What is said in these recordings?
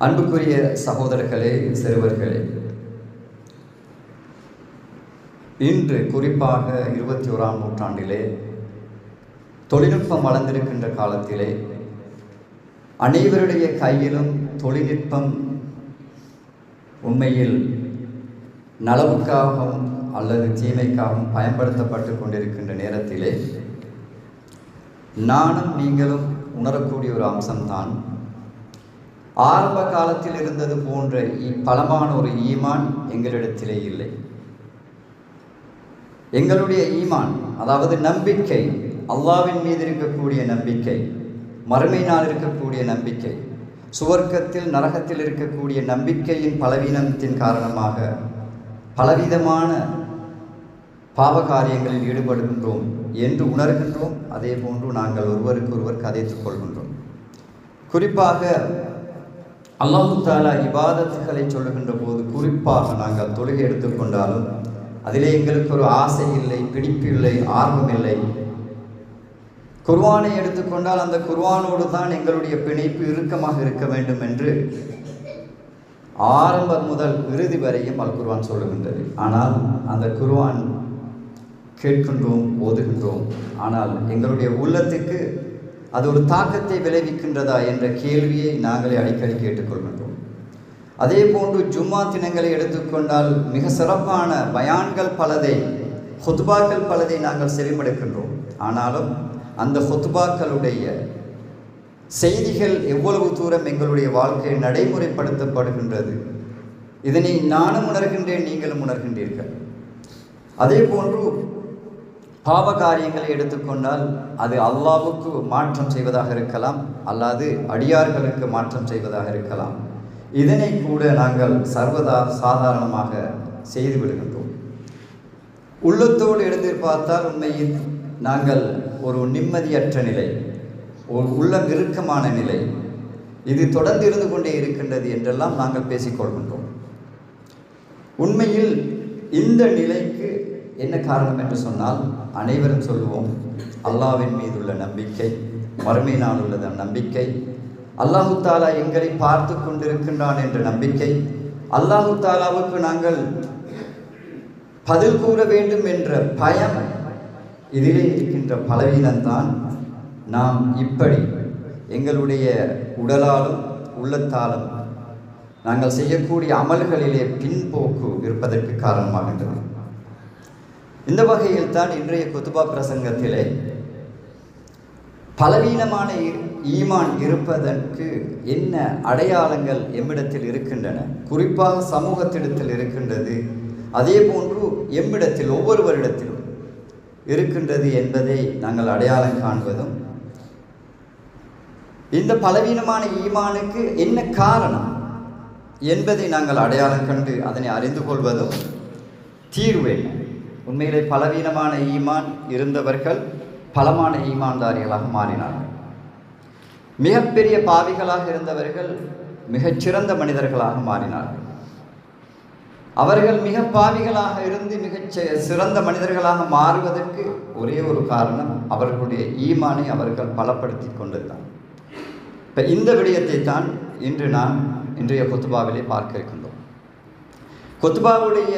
அன்புக்குரிய சகோதரர்களே, சிறுவர்களே, இன்று குறிப்பாக 21ஆம் நூற்றாண்டிலே தொழில்நுட்பம் வளர்ந்திருக்கின்ற காலத்திலே அனைவருடைய கையிலும் தொழில்நுட்பம் உண்மையில் நலவுக்காகவும் அல்லது தீமைக்காகவும் பயன்படுத்தப்பட்டு கொண்டிருக்கின்ற நேரத்திலே நானும் நீங்களும் உணரக்கூடிய ஒரு அம்சம்தான், ஆரம்ப காலத்தில் இருந்தது போன்ற பலமான ஒரு ஈமான் எங்களிடத்திலே இல்லை. எங்களுடைய ஈமான், அதாவது நம்பிக்கை, அல்லாஹ்வின் மீது இருக்கக்கூடிய நம்பிக்கை, மறுமை நாள் இருக்கக்கூடிய நம்பிக்கை, சுவர்க்கத்தில் நரகத்தில் இருக்கக்கூடிய நம்பிக்கையின் பலவீனத்தின் காரணமாக பலவிதமான பாவகாரியங்களில் ஈடுபடுகின்றோம் என்று உணர்கின்றோம். அதே போன்று நாங்கள் ஒருவருக்கு ஒருவர் கதைத்துக் கொள்கின்றோம். குறிப்பாக அல்லாஹு தஆலா இபாதத்துகளை சொல்லுகின்ற போது, குறிப்பாக நாங்கள் தொழுகை எடுத்துக்கொண்டாலும் அதிலே எங்களுக்கு ஒரு ஆசை இல்லை, பிடிப்பு இல்லை, ஆர்வம் இல்லை. குர்ஆனை எடுத்துக்கொண்டால் அந்த குர்ஆனோடு தான் எங்களுடைய பிணைப்பு இறுக்கமாக இருக்க வேண்டும் என்று ஆரம்பம் முதல் இறுதி வரையும் அல் குர்ஆன் சொல்லுகின்றது. ஆனால் அந்த குர்ஆன் கேட்கின்றோம், ஓதுகின்றோம், ஆனால் எங்களுடைய உள்ளத்துக்கு அது ஒரு தாக்கத்தை விளைவிக்கின்றதா என்ற கேள்வியை நாங்களே அடிக்கடி கேட்டுக்கொள்கின்றோம். அதே போன்று ஜும்மா தினங்களை எடுத்துக்கொண்டால் மிக சிறப்பான பயான்கள் பலதை, ஹுத்பாக்கள் பலதை நாங்கள் செவிமடுக்கின்றோம். ஆனாலும் அந்த ஹுத்பாக்களுடைய செய்திகள் எவ்வளவு தூரம் எங்களுடைய வாழ்க்கையை நடைமுறைப்படுத்தப்படுகின்றது, இதனை நானும் உணர்கின்றேன், நீங்களும் உணர்கின்றீர்கள். அதே போன்று பாவ காரியங்களை எடுத்துக்கொண்டால் அது அல்லாஹ்வுக்கு மாற்றம் செய்வதாக இருக்கலாம், அல்லாது அடியார்களுக்கு மாற்றம் செய்வதாக இருக்கலாம். இதனை கூட நாங்கள் சாதாரணமாக செய்து விடுகின்றோம். உள்ளத்தோடு எடுத்து பார்த்தால் உண்மையில் நாங்கள் ஒரு நிம்மதியற்ற நிலை, ஒரு உள்ளம் இறுக்கமான நிலை, இது தொடர்ந்து இருந்து கொண்டே இருக்கின்றது என்றெல்லாம் நாங்கள் பேசிக்கொள்கின்றோம். உண்மையில் இந்த நிலைக்கு என்ன காரணம் என்று சொன்னால், அனைவரும் சொல்லுவோம், அல்லாஹ்வின் மீது உள்ள நம்பிக்கை, மறுமை நாள் உள்ள நம்பிக்கை, அல்லாஹு தாலா எங்களை பார்த்து கொண்டிருக்கின்றான் என்ற நம்பிக்கை, அல்லாஹு தாலாவுக்கு நாங்கள் பதில் கூற வேண்டும் என்ற பயம், இதிலே இருக்கின்ற பலவீனம்தான் நாம் இப்படி எங்களுடைய உடலாலும் உள்ளத்தாலும் நாங்கள் செய்யக்கூடிய அமல்களிலே பின்போக்கு இருப்பதற்கு காரணமாகின்றது. இந்த வகையில் தான் இன்றைய குத்துபா பிரசங்கத்திலே பலவீனமான ஈமான் இருப்பதற்கு என்ன அடையாளங்கள் எம்மிடத்தில் இருக்கின்றன, குறிப்பாக சமூகத்திடத்தில் இருக்கின்றது, அதே போன்று எம்மிடத்தில் ஒவ்வொருவரிடத்திலும் இருக்கின்றது என்பதை நாங்கள் அடையாளம் காண்பதும், இந்த பலவீனமான ஈமானுக்கு என்ன காரணம் என்பதை நாங்கள் அடையாளம் கண்டு அதனை அறிந்து கொள்வதும் தீர்வு என்ன. உண்மையிலே பலவீனமான ஈமான் இருந்தவர்கள் பலமான ஈமான்தாரிகளாக மாறினார்கள். மிகப்பெரிய பாவிகளாக இருந்தவர்கள் மிகச்சிறந்த மனிதர்களாக மாறினார்கள். அவர்கள் மிக பாவிகளாக இருந்து மிகச் சிறந்த மனிதர்களாக மாறுவதற்கு ஒரே ஒரு காரணம், அவர்களுடைய ஈமானை அவர்கள் பலப்படுத்தி கொண்டதுதான். இப்போ இந்த விடயத்தை தான் இன்று நான் இன்றைய குத்துபாவிலே பார்க்க இருக்கின்றோம். குத்துபாவுடைய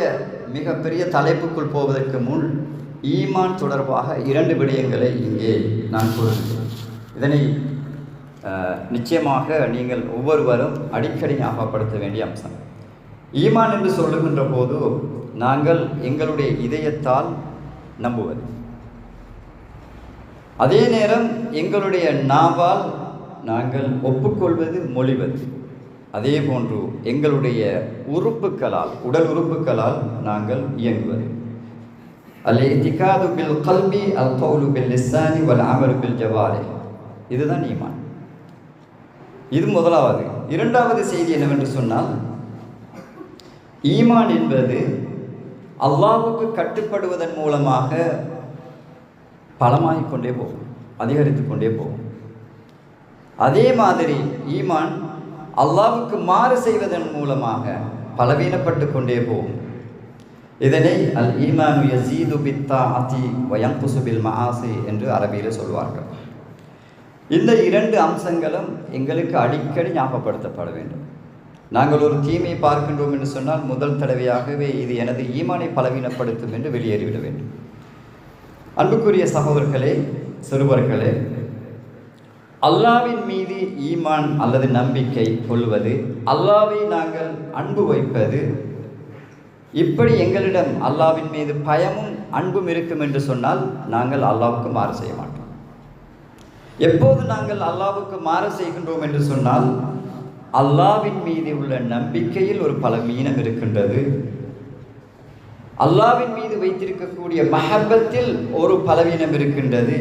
மிகப்பெரிய தலைப்புக்குள் போவதற்கு முன் ஈமான் தொடர்பாக 2 விடயங்களை இங்கே நான் கூறுகிறேன். இதனை நிச்சயமாக நீங்கள் ஒவ்வொருவரும் அடிக்கடி ஞாபகப்படுத்த வேண்டிய அம்சம். ஈமான் என்று சொல்லுகின்ற போது நாங்கள் எங்களுடைய இதயத்தால் நம்புவது, அதே நேரம் எங்களுடைய நாவால் நாங்கள் ஒப்புக்கொள்வது, மொழிவது, அதே போன்று எங்களுடைய உறுப்புகளால், உடல் உறுப்புகளால் நாங்கள் இயங்குவது. அல்-இஅ்திகாது பில் கல்பி அல் கௌலு பில் லிசானி வல் அமலு பில் ஜவாரிஹ், இதுதான் ஈமான். இது முதலாவது. இரண்டாவது செய்தி என்னவென்று சொன்னால், ஈமான் என்பது அல்லாஹ்வுக்கு கட்டுப்படுவதன் மூலமாக பலமாகிக் கொண்டே போகும், அதிகரித்து கொண்டே போகும். அதே மாதிரி ஈமான் அல்லாஹ்வுக்கு மாறு செய்வதன் மூலமாக பலவீனப்பட்டு கொண்டே போகும். இதனை அல் ஈமானு யஸீது பித்தாஅதி வ யன்குஸு பில் மஆசி என்று அரபியில் சொல்வார்கள். இந்த 2 அம்சங்களும் எங்களுக்கு அடிக்கடி ஞாபகப்படுத்தப்பட வேண்டும். நாங்கள் ஒரு தீமையை பார்க்கின்றோம் என்று சொன்னால் முதல் தடவையாகவே இது எனது ஈமானை பலவீனப்படுத்தும் என்று வெளியேறிவிட வேண்டும். அன்புக்குரிய சகோதரர்களே, சிறுவர்களே, அல்லாவின் மீது ஈமான் அல்லது நம்பிக்கை கொள்வது, அல்லாவை நாங்கள் அன்பு வைப்பது, இப்படி எங்களிடம் அல்லாவின் மீது பயமும் அன்பும் இருக்கும் என்று சொன்னால் நாங்கள் அல்லாவுக்கு மாறு செய்ய மாட்டோம். எப்போது நாங்கள் அல்லாவுக்கு மாறு செய்கின்றோம் என்று சொன்னால் அல்லாவின் மீது உள்ள நம்பிக்கையில் ஒரு பலவீனம் இருக்கின்றது, அல்லாவின் மீது வைத்திருக்கக்கூடிய மஹப்பத்தில் ஒரு பலவீனம் இருக்கின்றது,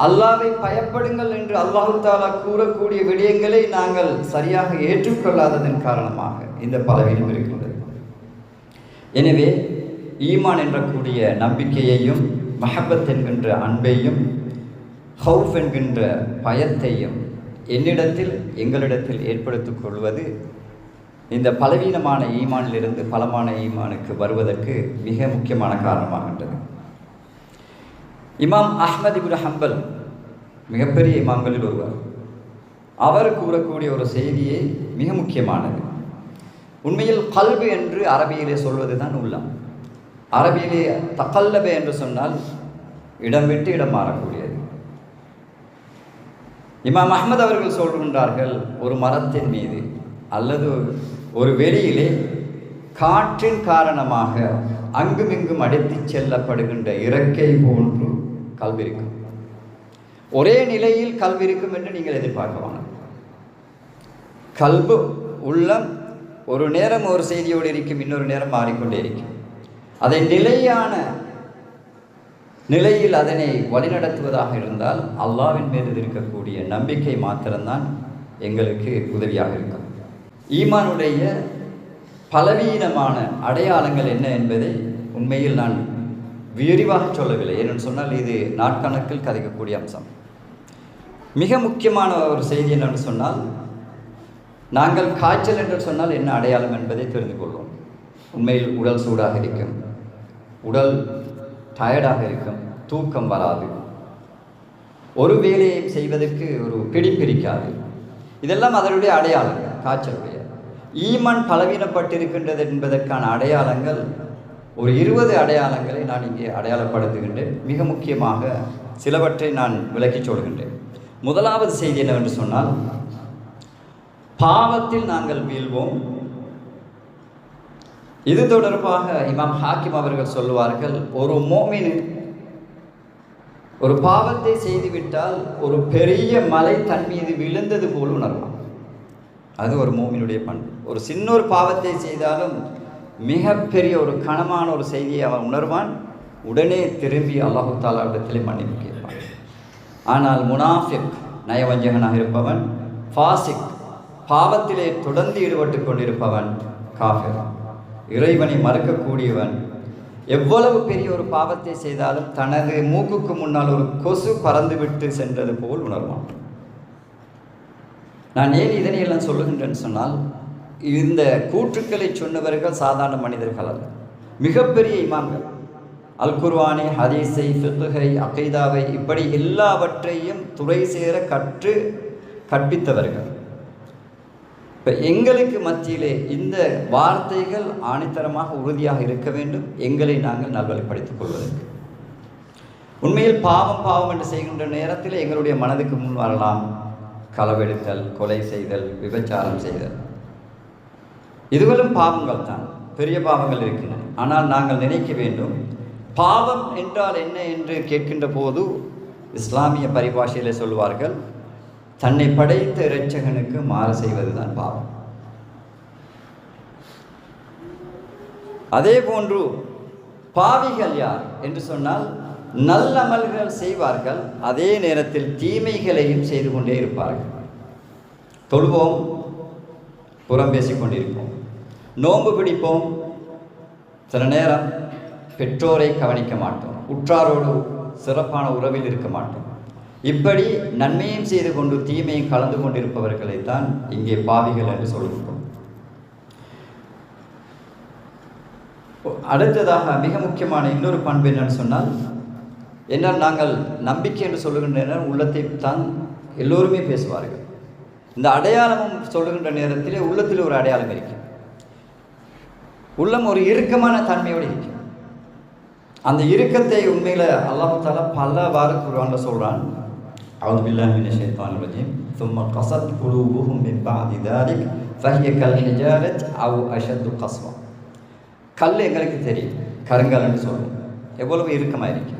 அல்லாவை பயப்படுங்கள் என்று அல்லாஹு தாலா கூறக்கூடிய விடயங்களை நாங்கள் சரியாக ஏற்றுக்கொள்ளாததன் காரணமாக இந்த பலவீனம் இருக்கின்றது. எனவே ஈமான் என்றக்கூடிய நம்பிக்கையையும், மஹப்பத் என்கின்ற அன்பையும், ஹவுஃப் என்கின்ற பயத்தையும் என்னிடத்தில் எங்களிடத்தில் ஏற்படுத்திக் கொள்வது இந்த பலவீனமான ஈமானிலிருந்து பலமான ஈமானுக்கு வருவதற்கு மிக முக்கியமான காரணமாகின்றது. இமாம் அஹ்மத் இப்னு ஹம்பல் மிகப்பெரிய இமாம்களில் ஒருவர். அவர் கூறக்கூடிய ஒரு செய்தியே மிக முக்கியமானது. உண்மையில் கல்பு என்று அரபியிலே சொல்வது தான் உள்ளம். அரபியிலே தகல்லபே என்று சொன்னால் இடம் விட்டு இடம் மாறக்கூடியது. இமாம் அஹ்மத் அவர்கள் சொல்கின்றார்கள், ஒரு மரத்தின் மீது அல்லது ஒரு வெளியிலே காற்றின் காரணமாக அங்குமிங்கும் அடித்துச் செல்லப்படுகின்ற இறக்கை போன்று கல்விருக்கும். ஒரே நிலையில் கல்விருக்கும் என்று நீங்கள் எதிர்பார்க்கலாம். கல்பு உள்ளம் ஒரு நேரம் ஒரு செய்தியோடு இருக்கும், இன்னொரு நேரம் மாறிக்கொண்டே இருக்கும். அதை நிலையான நிலையில் அதனை வழிநடத்துவதாக இருந்தால் அல்லாவின் மீது இருக்கக்கூடிய நம்பிக்கை மாத்திரம்தான் எங்களுக்கு உதவியாக இருக்கும். ஈமானுடைய பலவீனமான அடையாளங்கள் என்ன என்பதை உண்மையில் நான் விரிவாக சொல்லவில்லை. ஏனென்று சொன்னால் இது நாட்கணக்கில் கதைக்கக்கூடிய அம்சம். மிக முக்கியமான ஒரு செய்தி என்னென்று சொன்னால், நாங்கள் காய்ச்சல் என்று சொன்னால் என்ன அடையாளம் என்பதை தெரிந்து கொள்வோம். உண்மையில் உடல் சூடாக இருக்கும், உடல் டயர்டாக இருக்கும், தூக்கம் வராது, ஒரு வேலையை செய்வதற்கு ஒரு பிடிப்பிடிக்காது. இதெல்லாம் அதனுடைய அடையாளங்கள், காய்ச்சலுடைய. ஈமான் பலவீனப்பட்டிருக்கின்றது என்பதற்கான அடையாளங்கள் ஒரு 20 அடையாளங்களை நான் இங்கே அடையாளப்படுத்துகின்றேன். மிக முக்கியமாக சிலவற்றை நான் விளக்கிச் சொல்கின்றேன். முதலாவது செய்தி என்னவென்று சொன்னால், பாவத்தில் நாங்கள் வீழ்வோம். இது தொடர்பாக இமாம் ஹாக்கிம் அவர்கள் சொல்லுவார்கள், ஒரு மோமின் ஒரு பாவத்தை செய்துவிட்டால் ஒரு பெரிய மலை தன் மீது விழுந்தது போல் உணர்வான். அது ஒரு மோமினுடைய பண்பு. ஒரு சின்ன ஒரு பாவத்தை செய்தாலும் மிகப்பெரிய ஒரு கனமான ஒரு செய்தியை அவன் உணர்வான். உடனே திரும்பி அல்லாஹு தாலா இடத்திலே மன்னிப்பு கேட்பான். ஆனால் முனாஃபிக், நயவஞ்சகனாக இருப்பவன், ஃபாசிக், பாவத்திலே தொடர்ந்து ஈடுபட்டு கொண்டிருப்பவன், காஃபிர், இறைவனை மறுக்கக்கூடியவன், எவ்வளவு பெரிய ஒரு பாவத்தை செய்தாலும் தனது மூக்குக்கு முன்னால் ஒரு கொசு பறந்துவிட்டு சென்றது போல் உணர்வான். நான் ஏன் இதனையெல்லாம் சொல்லுகின்றேன்னு சொன்னால், இந்த கூற்றுக்களை சொன்னவர்கள் சாதாரண மனிதர்கள் அல்ல, மிகப்பெரிய இமாம்கள். அல் குர்ஆனை, ஹதீஸை, ஃபிக்ஹை, அகீதாவை, இப்படி எல்லாவற்றையும் துறை சேர கற்பித்தவர்கள். இப்போ எங்களுக்கு மத்தியிலே இந்த வார்த்தைகள் ஆணித்தரமாக உறுதியாக இருக்க வேண்டும், எங்களை நாங்கள் நல்வழிப்படுத்திக் கொள்வதற்கு. உண்மையில் பாவம் என்று செய்கின்ற நேரத்தில் எங்களுடைய மனதுக்கு முன் வரலாம் களவெடுத்தல், கொலை செய்தல், விபச்சாரம் செய்தல். இதுகளும் பாவங்கள் தான், பெரிய பாவங்கள் இருக்கின்றன. ஆனால் நாங்கள் நினைக்க வேண்டும், பாவம் என்றால் என்ன என்று கேட்கின்ற போது இஸ்லாமிய பரிபாஷையில் சொல்வார்கள், தன்னை படைத்த இரட்சகனுக்கு மாறு செய்வதுதான் பாவம். அதே போன்று பாவிகள் யார் என்று சொன்னால், நல்லமல்கள் செய்வார்கள், அதே நேரத்தில் தீமைகளையும் செய்து கொண்டே இருப்பார்கள். தொழுவோம், புறம் பேசிக் கொண்டிருப்போம், நோன்பு பிடிப்போம், சில நேரம் பெற்றோரை கவனிக்க மாட்டோம், உற்றாரோடு சிறப்பான உறவில் இருக்க மாட்டோம். இப்படி நன்மையும் செய்து கொண்டு தீமையும் கலந்து கொண்டிருப்பவர்களைத்தான் இங்கே பாவிகள் என்று சொல்லுகிறோம். அடுத்ததாக மிக முக்கியமான இன்னொரு பண்பு என்னன்னு சொன்னால், என்னால் நாங்கள் நம்பிக்கை என்று சொல்லுகின்ற உள்ளத்தை தான் எல்லோருமே பேசுவார்கள். இந்த அடையாளமும் சொல்லுகின்ற நேரத்திலே உள்ளத்தில் ஒரு அடையாளம் இருக்கு. உள்ளம் ஒரு இறுக்கமான தன்மையோடு இருக்கு. அந்த இறுக்கத்தை உண்மையில அல்லாஹ் தஆலா பலவாறு குர்ஆன்ல சொல்றான். அவுது பில்லாஹி மினஷ் ஷைத்தானிர் ரஜீம். ثم قست قلوبهم من بعد ذلك فهي كالحجارة أو أشد قسوة. கல் எங்களுக்கு தெரியும், கருங்கல்னு சொல்லுவோம், எவ்வளவு இறுக்கமாக இருக்கு.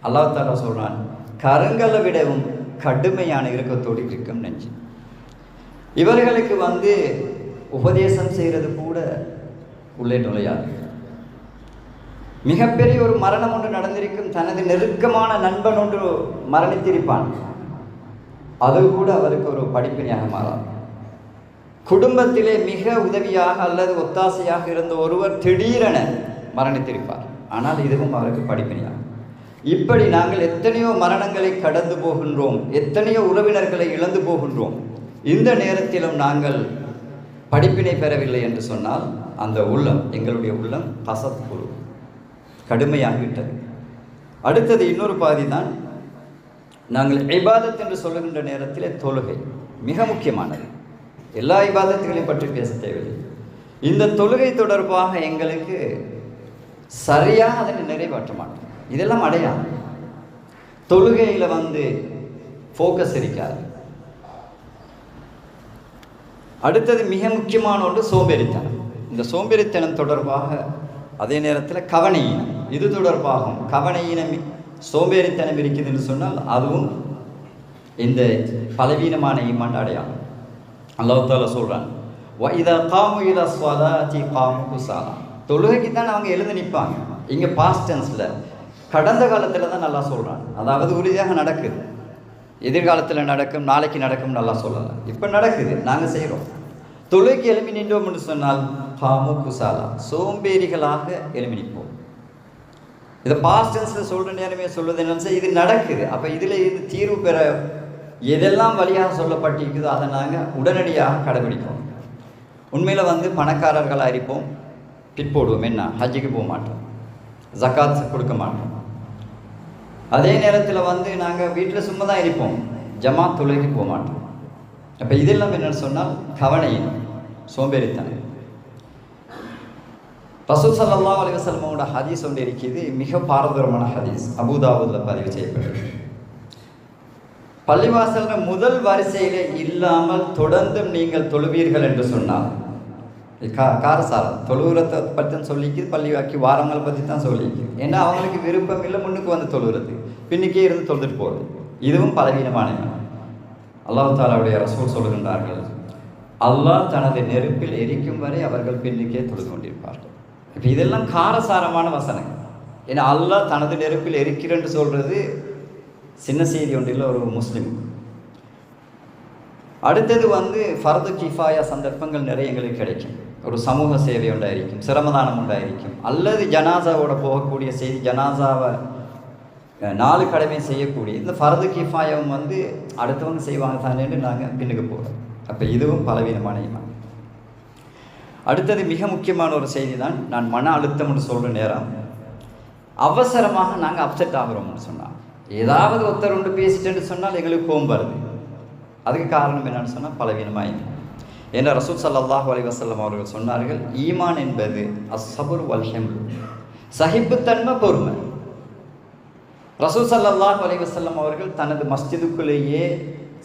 அல்லாஹ் தஆலா சொல்றான், கருங்கல்லை விடவும் கடுமையான இறுக்கத்தோடு இருக்கும் நெஞ்சு. இவர்களுக்கு உபதேசம் செய்கிறது கூட உள்ளே நுழையாது. மிகப்பெரிய ஒரு மரணம் ஒன்று நடந்திருக்கும், தனது நெருக்கமான நண்பன் ஒன்று மரணித்திருப்பான், அது கூட அவருக்கு ஒரு படிப்பினையாக மாறாது. குடும்பத்திலே மிக உதவியாக அல்லது ஒத்தாசையாக இருந்த ஒருவர் திடீரென மரணித்திருப்பார், ஆனால் இதுவும் அவருக்கு படிப்பினையாகும். இப்படி நாங்கள் எத்தனையோ மரணங்களை கடந்து போகின்றோம், எத்தனையோ உறவினர்களை இழந்து போகின்றோம். இந்த நேரத்திலும் நாங்கள் படிப்பினை பெறவில்லை என்று சொன்னால் அந்த உள்ளம், எங்களுடைய உள்ளம் கசத் குரு, கடுமையாகிவிட்டது. அடுத்தது இன்னொரு பாதி தான் நாங்கள் இபாதத் என்று சொல்லுகின்ற நேரத்திலே தொழுகை மிக முக்கியமானது. எல்லா இபாதத்துகளையும் பற்றி பேச தேவையில்லை. இந்த தொழுகை தொடர்பாக எங்களுக்கு சரியாக அதனை நிறைவேற்ற மாட்டோம். இதெல்லாம் அடையாளம். தொழுகையில் ஃபோக்கஸ் இருக்காது. அடுத்தது மிக முக்கியமான ஒன்று சோம்பேறித்தனம். இந்த சோம்பேறித்தனம் தொடர்பாக அதே நேரத்தில் கவனையினம், இது தொடர்பாகும். கவனையினம் சோம்பேறித்தனம் இருக்குதுன்னு சொன்னால் அதுவும் இந்த பலவீனமான ஈமான் அடையாளம். அல்லாஹ் தஆலா சொல்றான், وَإِذَا قَامُوا إِلَى الصَّلَاةِ قَامُوا كُسَالَى. தொழுகைக்கு தான் அவங்க எழுந்து நிற்பாங்க. இங்கே பாஸ்ட் டென்ஸில், கடந்த காலத்தில் தான் நல்லா சொல்கிறான். அதாவது உறுதியாக நடக்குது, எதிர்காலத்தில் நடக்கும், நாளைக்கு நடக்கும் நல்லா சொல்லலை, இப்போ நடக்குது, நாங்கள் செய்கிறோம். தொழுகைக்கு எழுப்பி நின்றோம் என்று சொன்னால் காமு குசாலா, சோம்பேறிகளாக எழுப்பி நிற்போம். இதை பாஸ்ட் டென்ஸில் சொல்கிற நேரமே சொல்வது என்னன்னு, இது நடக்குது. அப்போ இதில் இது தீர்வு பெற எதெல்லாம் வழியாக சொல்லப்பட்டிருக்குதோ அதை நாங்கள் உடனடியாக கடைபிடிப்போம். உண்மையில் பணக்காரர்களாக இருப்போம், பிற்போடுவோம். என்ன, ஹஜ்ஜுக்கு போக மாட்டோம், ஜக்காத் கொடுக்க மாட்டோம். அதே நேரத்தில் நாங்கள் வீட்டில் சும்மா தான் இருப்போம், ஜமாத் தொழுகைக்கு போக மாட்டோம். அப்போ இதெல்லாம் என்னென்னு சொன்னால் கவனையின் சோம்பேறித்தனம். ரசூல் ஸல்லல்லாஹு அலைஹி வஸல்லமோட ஹதீஸ் ஒன்று இருக்குது, மிக பாரதூரமான ஹதீஸ், அபூதாவூதில் பதிவு செய்யப்பட்டது. பள்ளிவாசல்ல முதல் வரிசையிலே இல்லாமல் தொடர்ந்தும் நீங்கள் தொழுவீர்கள் என்று சொன்னால், காரசாரம் தொழுவுறத்தை பற்றி தான் சொல்லிக்குது, பள்ளிவாக்கி வாரங்களை பற்றி தான் சொல்லிக்குது. ஏன்னா அவங்களுக்கு விருப்பம் இல்லை முன்னுக்கு தொழுகிறது, பின்னுக்கே இருந்து தொழுதுட்டு போகிறது. இதுவும் பலவீனமான. அல்லாஹ் தஆலாவுடைய ரசூல் சொல்கின்றார்கள், அல்லாஹ் தனது நெருப்பில் எரிக்கும் வரை அவர்கள் பின்னுக்கே தொழுது கொண்டிருப்பார்கள். இப்போ இதெல்லாம் காரசாரமான வசனங்கள். ஏன்னா அல்லாஹ் தனது நெருப்பில் எரிக்கிறேன்னு சொல்கிறது சின்ன செய்தி ஒன்றில் ஒரு முஸ்லீம். அடுத்தது ஃபர்து கிஃபாயா சந்தர்ப்பங்கள் நிறைய எங்களுக்கு கிடைக்கும். ஒரு சமூக சேவை உண்டாயிருக்கும், சிரமதானம் உண்டாயிருக்கும், அல்லது ஜனாசாவோட போகக்கூடிய செய்தி, ஜனாசாவை 4 கடமை செய்யக்கூடிய இந்த ஃபர்து கிஃபாயாவும் அடுத்தவங்க செய்வாங்க தானேன்னு நாங்கள் பின்னுக்கு போகிறோம். அப்போ இதுவும் பலவீனமான ஈமான். அடுத்தது மிக முக்கியமான ஒரு செய்தி தான், நான் மன அழுத்தம்னு சொல்கிற நேரம் அவசரமாக நாங்கள் அப்செட் ஆகிறோம்னு சொன்னால், ஏதாவது ஒருத்தர் ஒன்று பேசிட்டேன்னு சொன்னால் எங்களுக்கு கோபம் வருது. அதுக்கு காரணம் என்னன்னு சொன்னால் பலவீனமாக. ஏன்னா ரசூல் ஸல்லல்லாஹு அலைஹி வஸல்லம் அவர்கள் சொன்னார்கள், ஈமான் என்பது அஸ்ஸபுர் வல் ஹிம்ல், சகிப்புத்தன்மை, பொறுமை. ரசூல் ஸல்லல்லாஹு அலைஹி வஸல்லம் அவர்கள் தனது மஸ்ஜிதுக்குள்ளேயே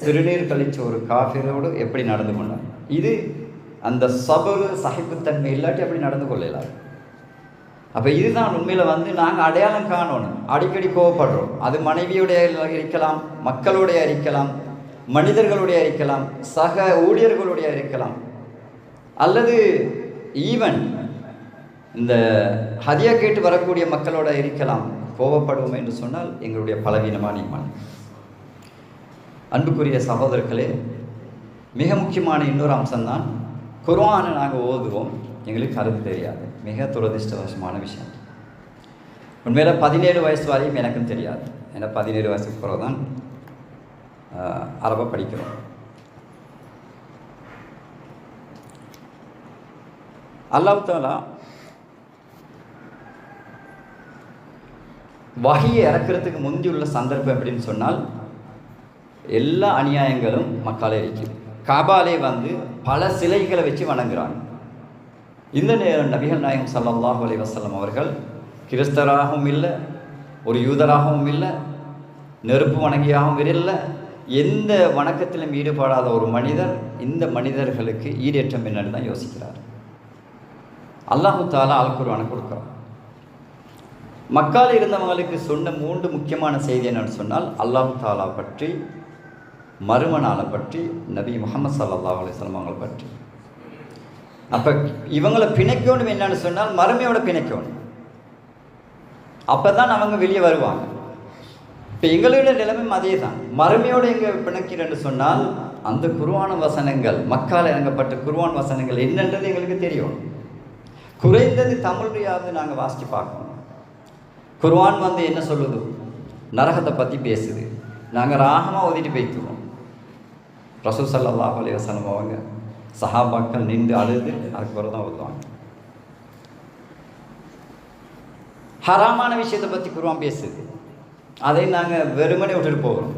சிறுநீர் கழிச்ச ஒரு காஃபிரோடு எப்படி நடந்து கொண்டார். இது அந்த சபுர், சகிப்புத்தன்மை இல்லாட்டி அப்படி நடந்து கொள்ளலாம். அப்போ இதுதான் உண்மையில் நாங்கள் அடையாளம் காணணும். அடிக்கடி கோவப்படுறோம், அது மனைவியோடைய இருக்கலாம், மக்களுடைய இருக்கலாம், மனிதர்களுடைய இருக்கலாம், சக ஊழியர்களுடைய இருக்கலாம், அல்லது ஈவன் இந்த ஹதியா கேட்டு வரக்கூடிய மக்களோட இருக்கலாம். கோபப்படுவோம் என்று சொன்னால் எங்களுடைய பலவீனமான ஈமான். அன்புக்குரிய சகோதரர்களே, மிக முக்கியமான இன்னொரு அம்சம்தான், குர்ஆனை நாங்கள் ஓதுவோம், எங்களுக்கு கருத்து தெரியாது. மிக துரதிர்ஷ்டவசமான விஷயம். உண்மையில் 17 வயசு வரையும் எனக்கும் தெரியாது. ஏன்னா 17 வயசுக்கு பிறகு தான் அரபை படிக்கிறோம். அல்லாஹ் தஆலா வஹியை இறக்கிறதுக்கு முந்தியுள்ள சந்தர்ப்பம் எப்படின்னு சொன்னால், எல்லா அநியாயங்களும் மக்காலே இருக்குது. காபாலே வந்து பல சிலைகளை வச்சு வணங்குறாங்க. இந்த நேரம் நபிகள் நாயகம் ஸல்லல்லாஹு அலைஹி வஸல்லம் அவர்கள் கிறிஸ்தராகவும் இல்லை, ஒரு யூதராகவும் இல்லை, நெருப்பு வணங்கியாகவும் இல்லை, எந்த வணக்கத்திலும் ஈடுபடாத ஒரு மனிதர் இந்த மனிதர்களுக்கு ஈடேற்றம் என்னன்னு தான் யோசிக்கிறார். அல்லாஹு தாலா அல் குர்ஆனை கொடுக்குறான். மக்கால் இருந்தவங்களுக்கு சொன்ன 3 முக்கியமான செய்தி என்னன்னு சொன்னால், அல்லாஹு தாலா பற்றி, மறுமனாலை பற்றி, நபி முஹம்மது ஸல்லல்லாஹு அலைஹி வஸல்லம் அவங்களை பற்றி. அப்போ இவங்களை பிணைக்கணும் என்னன்னு சொன்னால் மறுமையோட பிணைக்கணும். அப்போ தான் அவங்க வெளியே வருவாங்க. இப்போ எங்களுடைய நிலைமை அதே தான். மறுமையோடு எங்கே பிணைக்கிறேன்னு சொன்னால் அந்த குர்ஆன் வசனங்கள், மக்கால் இறங்கப்பட்ட குர்ஆன் வசனங்கள் என்னன்றது எங்களுக்கு தெரியும். குறைந்தது தமிழையாவது நாங்கள் வாசித்து பார்க்கணும். குர்ஆன் வந்து என்ன சொல்லுது? நரகத்தை பற்றி பேசுது. நாங்கள் ராகமாக ஓதிட்டு போய்த்துவோம். ரசூல் ஸல்லல்லாஹு அலைஹி வஸல்லம் அவங்க சஹாபாக்கள் நின்று அழுது அதுக்கு பிறகு தான் ஓதுவாங்க. ஹராமான விஷயத்தை பற்றி குர்ஆன் பேசுது. அதை நாங்கள் வெறுமனே விட்டுட்டு போகிறோம்.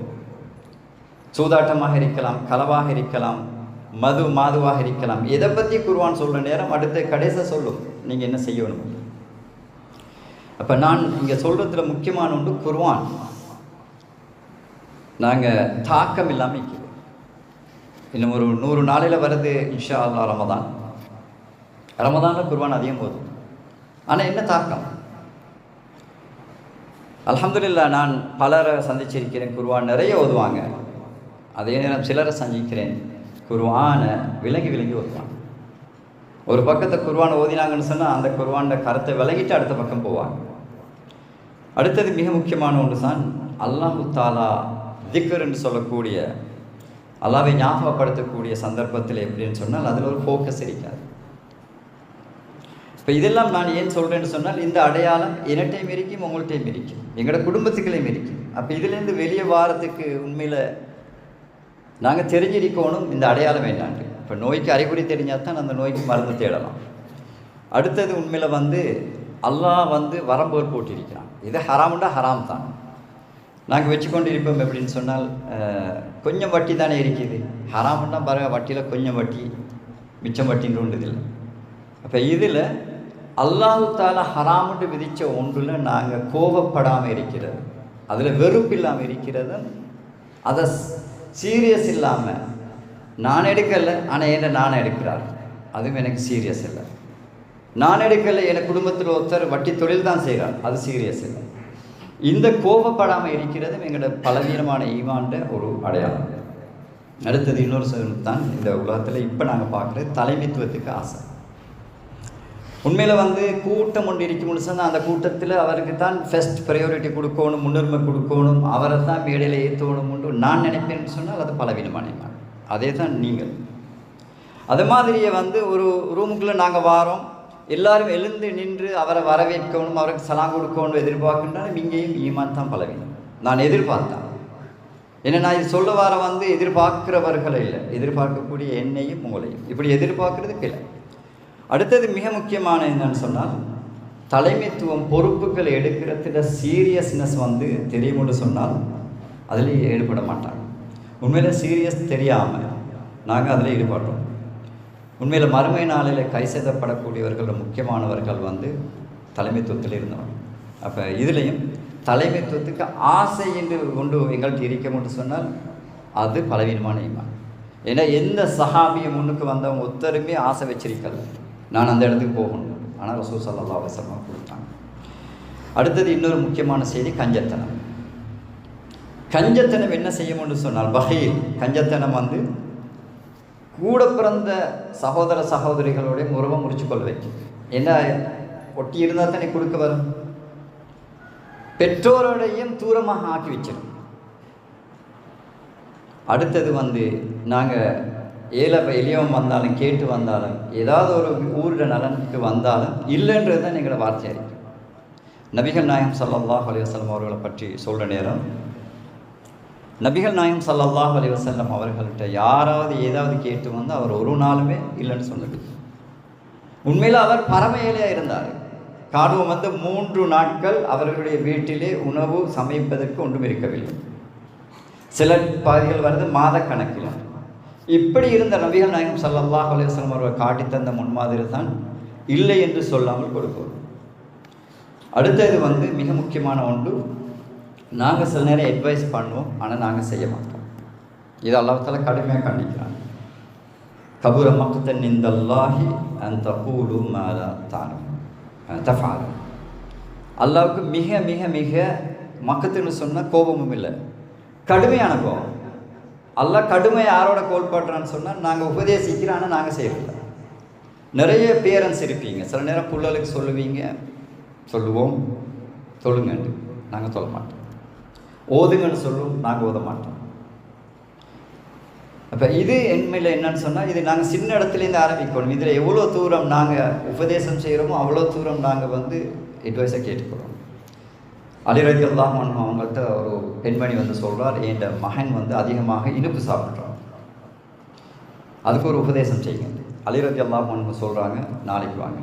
சூதாட்டமாக இருக்கலாம், களவாக இருக்கலாம், மாதுவாக இருக்கலாம். எதை பற்றி குர்ஆன் சொல்கிற நேரம் அடுத்த கடைசியாக சொல்லும் நீங்கள் என்ன செய்யணும். அப்போ நான் இங்கே சொல்கிறதுல முக்கியமான ஒன்று குர்ஆன் நாங்கள் தாக்கம் இல்லாமல் இருக்கிறோம். இன்னும் ஒரு 100 நாளையில் வருது இன்ஷா அல்லாஹ் ரமதான். ரமதானில் குர்ஆன் அதிகம் போதும். ஆனால் என்ன தாக்கம்? அல்ஹம்துலில்லாஹ் நான் பலரை சந்திச்சிருக்கிறேன். குர்ஆன் நிறைய ஓதுவாங்க. அதே நேரம் சிலரை சந்திக்கிறேன் குர்ஆனை விளங்கி ஓதுவாங்க. ஒரு பக்கத்தை குர்ஆனை ஓதினாங்கன்னு சொன்னால் அந்த குர்ஆனோட கருத்தை விளங்கிட்டு அடுத்த பக்கம் போவாங்க. அடுத்தது மிக முக்கியமான ஒன்று தான் அல்லாஹு தாலா திக்ர் என்று சொல்லக்கூடிய, அல்லாஹ்வை ஞாபகப்படுத்தக்கூடிய சந்தர்ப்பத்தில் எப்படின்னு சொன்னால் அதில் ஒரு ஃபோக்கஸ் இருக்காது. இப்போ இதெல்லாம் நான் ஏன் சொல்கிறேன்னு சொன்னால் இந்த அடையாளம் என்னட்டையும் இருக்கும், உங்கள்கிட்டையும் இருக்கும், எங்களோட குடும்பத்துக்களையும் இருக்கும். அப்போ இதுலேருந்து வெளியே வாரத்துக்கு உண்மையில் நாங்கள் தெரிஞ்சிருக்கணும் இந்த அடையாளம் என்னான்று. இப்போ நோய்க்கு அறிகுறி தெரிஞ்சால் தான் அந்த நோய்க்கு மருந்து தேடலாம். அடுத்தது உண்மையில் வந்து அல்லாஹ் வந்து வரம்புகள் போட்டிருக்கிறான். இது ஹராமுண்டா ஹராம் தான். நாங்கள் வச்சுக்கொண்டு இருப்போம் எப்படின்னு சொன்னால் கொஞ்சம் வட்டி தானே இருக்குது. ஹராமுண்டா பாருங்க, வட்டியில் கொஞ்சம் வட்டி மிச்சம் வட்டின்னு ஒன்று இல்லை. அப்போ இதில் அல்லாஹு தாலா ஹராமுண்டு விதித்த ஒன்றில் நாங்கள் கோபப்படாமல் இருக்கிறது, அதில் வெறுப்பு இல்லாமல் இருக்கிறது, அதை சீரியஸ் இல்லாமல் நான் எடுக்கலை ஆனால் என்ன நான் எடுக்கிறார் அதுவும் எனக்கு சீரியஸ் இல்லை. நான் எடுக்கலை என் குடும்பத்தில் ஒருத்தர் வட்டி தொழில் தான் செய்கிறார், அது சீரியஸ் இல்லை. இந்த கோபப்படாமல் இருக்கிறதும் எங்களோட பலவீனமான ஈமான்ட ஒரு அடையாளம். அடுத்தது இன்னொரு தான் இந்த உலகத்தில் இப்போ நாங்கள் பார்க்குறது தலைமைத்துவத்துக்கு ஆசை. உண்மையில் வந்து கூட்டம் ஒன்று இருக்கும்னு சொன்னால் அந்த கூட்டத்தில் அவருக்கு தான் ஃபஸ்ட் ப்ரையாரிட்டி கொடுக்கணும், முன்னுரிமை கொடுக்கணும், அவரை தான் மேடையில் ஏற்றணும் நான் நினைப்பேன்னு சொன்னால் அது பலவீனமான ஈமான். அதே தான் நீங்கள். அது மாதிரியே வந்து ஒரு ரூமுக்குள்ளே நாங்கள் வாரோம், எல்லாரும் எழுந்து நின்று அவரை வரவேற்கணும், அவருக்கு சலாம் கொடுக்கணும் எதிர்பார்க்கின்றாலும் இங்கேயும் ஈமான் தான் பலவீனம். நான் எதிர்பார்த்தேன். ஏன்னா நான் இது சொல்ல வர வந்து எதிர்பார்க்கிறவர்கள் இல்லை, எதிர்பார்க்கக்கூடிய என்னையும் உங்களையும் இப்படி எதிர்பார்க்கறதுக்கு இல்லை. அடுத்தது மிக முக்கியமான என்னன்னு சொன்னால் தலைமைத்துவம் பொறுப்புகள் எடுக்கிறதுல சீரியஸ்னஸ் வந்து தெரியும்னு சொன்னால் அதில் ஈடுபட மாட்டாங்க. உண்மையில் சீரியஸ் தெரியாமல் நாங்கள் அதில் ஈடுபடுறோம். உண்மையில் மறுமை நாளில் கை செய்தப்படக்கூடியவர்கள் முக்கியமானவர்கள் வந்து தலைமைத்துவத்தில் இருந்தவங்க. அப்போ இதுலேயும் தலைமைத்துவத்துக்கு ஆசை என்று கொண்டு எங்கள்கிட்ட இருக்கணும்னு சொன்னால் அது பலவீனமான ஈமான். ஏன்னா எந்த சஹாபியை முன்னுக்கு வந்தவங்க ஒருத்தருமே ஆசை வச்சிருக்கல நான் அந்த இடத்துக்கு போகணும், ஆனால் ரசூல் ஸல்லல்லாஹு அலைஹி வஸல்லம் கொடுத்தாங்க. அடுத்தது இன்னொரு முக்கியமான செய்தி கஞ்சத்தனம். கஞ்சத்தனம் என்ன செய்யும்னு சொன்னால் பஹீல், கஞ்சத்தனம் வந்து கூட பிறந்த சகோதர சகோதரிகளுடைய உறவை முறிச்சு கொள்ள வைக்கும். என்ன ஒட்டி இருந்தால் தானே கொடுக்க வரும். பெற்றோரோடையும் தூரமாக ஆக்கி வச்சிடும். அடுத்தது வந்து நாங்கள் எளியவன் வந்தாலும் கேட்டு வந்தாலும் ஏதாவது ஒரு ஊரோட நலனுக்கு வந்தாலும் இல்லைன்றது தான் எங்களோட வார்த்தையாக இருக்குது. நபிகள் நாயகம் ஸல்லல்லாஹு அலைஹி வஸல்லம் அவர்களை பற்றி சொல்கிற நேரம் நபிகள் நாயகம் ஸல்லல்லாஹு அலைஹி வஸல்லம் அவர்கள்ட்ட யாராவது ஏதாவது கேட்டு வந்து அவர் ஒரு நாளுமே இல்லைன்னு சொன்னது. உண்மையில் அவர் பரம ஏழையாக இருந்தார். காணுவம் வந்து 3 நாட்கள் அவர்களுடைய வீட்டிலே உணவு சமைப்பதற்கு ஒன்றும் இருக்கவில்லை. சில பகுதிகள் வருது மாத கணக்கில். இப்படி இருந்த நபிகள் நாயகம் ஸல்லல்லாஹு அலைஹி வஸல்லம் அவர்கள் காட்டித்தந்த முன்மாதிரி தான் இல்லை என்று சொல்லாமல் கொடுப்போம். அடுத்தது மிக முக்கியமான ஒன்று, நாங்கள் சில நேரம் அட்வைஸ் பண்ணுவோம், ஆனால் நாங்கள் செய்ய மாட்டோம். இது அல்லாஹ் தஆலா கடுமையாக கண்டிக்கிறாங்க. கபுர மக்தன் இந்தல்லாஹி அன் தகூலு மா லா தஃஅலு. அல்லாஹ்வுக்கு மிக மிக மிக மக்கத்துன்னு சொன்னால் கோபமும் இல்லை, கடுமையான கோபம். அல்லாஹ் கடுமை யாரோட கோல்பாடுறான்னு சொன்னால் நாங்கள் உபதேசிக்கிறோம், ஆனால் நாங்கள் செய்யறதில்ல. நிறைய பேரண்ட்ஸ் இருப்பீங்க, சில நேரம் பிள்ளைகளுக்கு சொல்லுவோம் தொழுங்கன்னு, நாங்கள் சொல்ல மாட்டோம். ஓதுங்கன்னு சொல்லுவோம், நாங்கள் ஓத மாட்டோம். அப்போ இது என்மையில் என்னன்னு சொன்னால், இது நாங்கள் சின்ன இடத்துலேருந்து ஆரம்பிக்கணும். இதில் எவ்வளோ தூரம் நாங்கள் உபதேசம் செய்கிறோமோ அவ்வளோ தூரம் நாங்கள் அட்வைஸை கேட்டுக்கிறோம். அலி ரலியல்லாஹு அன்ஹு அவங்கள்ட்ட ஒரு பெண்மணி சொல்கிறார், என் மகன் அதிகமாக இனிப்பு சாப்பிட்றான், அதுக்கு ஒரு உபதேசம் செய்யுங்க. அலி ரலியல்லாஹு அன்ஹு சொல்கிறாங்க, நாளைக்கு வாங்க.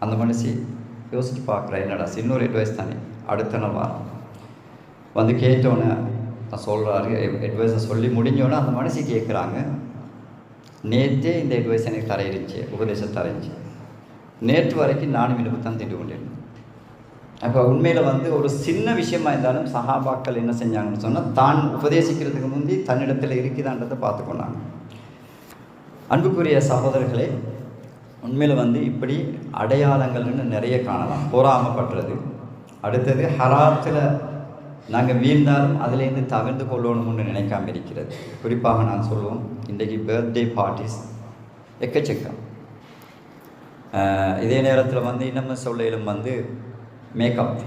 அந்த மனுஷி யோசிச்சு பார்க்குறேன், என்னடா சின்னொரு அட்வைஸ் தானே, அடுத்த நாள் வாரம் கேட்டோன்னே சொல்கிறாரு. அட்வைஸை சொல்லி முடிஞ்சோன்னே அந்த மனுஷி கேட்குறாங்க, நேற்றே இந்த அட்வைஸ் எனக்கு தரையிருந்துச்சு, உபதேசம் தரைஞ்சி, நேற்று வரைக்கும் நானும் இனிப்பு தான் திட்டு கொண்டேன். அப்போ உண்மையில் ஒரு சின்ன விஷயமா இருந்தாலும் சஹாபாக்கள் என்ன செஞ்சாங்கன்னு சொன்னால், தான் உபதேசிக்கிறதுக்கு முந்தி தன்னிடத்தில் இருக்குதான்றதை பார்த்துக்கொண்டாங்க. அன்புக்குரிய சகோதரர்களே, உண்மையில் இப்படி அடையாளங்கள்னு நிறைய காணலாம். பொறாமப்படுறது, அடுத்தது ஹராத்தில் நாங்கள் வீழ்ந்தாலும் அதிலேருந்து தவிர்த்து கொள்ளணும்னு நினைக்காம இருக்கிறது. குறிப்பாக நான் சொல்லுவோம், இன்றைக்கு பர்த்டே பார்ட்டிஸ் எக்கச்சக்கம். இதே நேரத்தில் இன்னமும் சொல்லையிலும் மேக்கப்,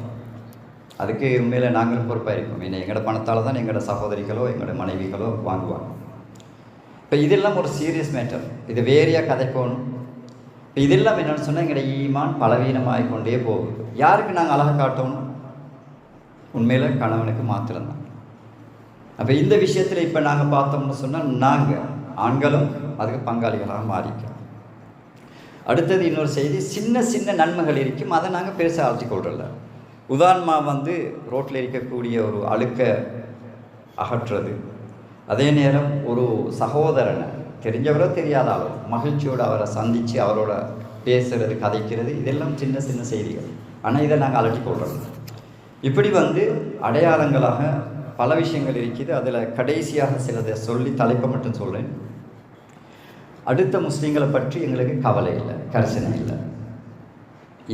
அதுக்கு உண்மையில் நாங்களும் பொறுப்பாக இருக்கோம். ஏன்னா எங்களோட பணத்தால் தான் எங்களோட சகோதரிகளோ எங்களோட மனைவிகளோ வாங்குவாங்க. இப்போ இதெல்லாம் ஒரு சீரியஸ் மேட்டர், இது வேறையாக கதைக்கணும். இப்போ இதெல்லாம் என்னென்னு சொன்னால், எங்களோட ஈமான் பலவீனமாகி கொண்டே போகுது. யாருக்கு நாங்கள் அழகாக காட்டணும்? உண்மையில் கணவனுக்கு மாத்திரம்தான். அப்போ இந்த விஷயத்தில் இப்போ நாங்கள் பார்த்தோம்னு சொன்னால், நாங்கள் ஆண்களும் அதுக்கு பங்காளிகளாக மாறிக்கிறோம். அடுத்தது இன்னொரு செய்தி, சின்ன சின்ன நன்மைகள் இருக்கும், அதை நாங்கள் பெருசாக ஆழ்த்தி கொள்றதில்ல. உதாரணமாக ரோட்டில் இருக்கக்கூடிய ஒரு அழுக்கை அகற்றுறது, அதே நேரம் ஒரு சகோதரனை தெரிஞ்சவரோ தெரியாத அளவு மகிழ்ச்சியோடு அவரை சந்தித்து அவரோட பேசுகிறது, கதைக்கிறது, இதெல்லாம் சின்ன சின்ன செய்திகள். ஆனால் இதை நாங்கள் அலட்டி கொள்றோம். இப்படி அடையாளங்களாக பல விஷயங்கள் இருக்குது. அதில் கடைசியாக சிலதை சொல்லி தலைப்பை மட்டும் சொல்கிறேன். அடுத்த முஸ்லீம்களை பற்றி எங்களுக்கு கவலை இல்லை, கரிசனை இல்லை.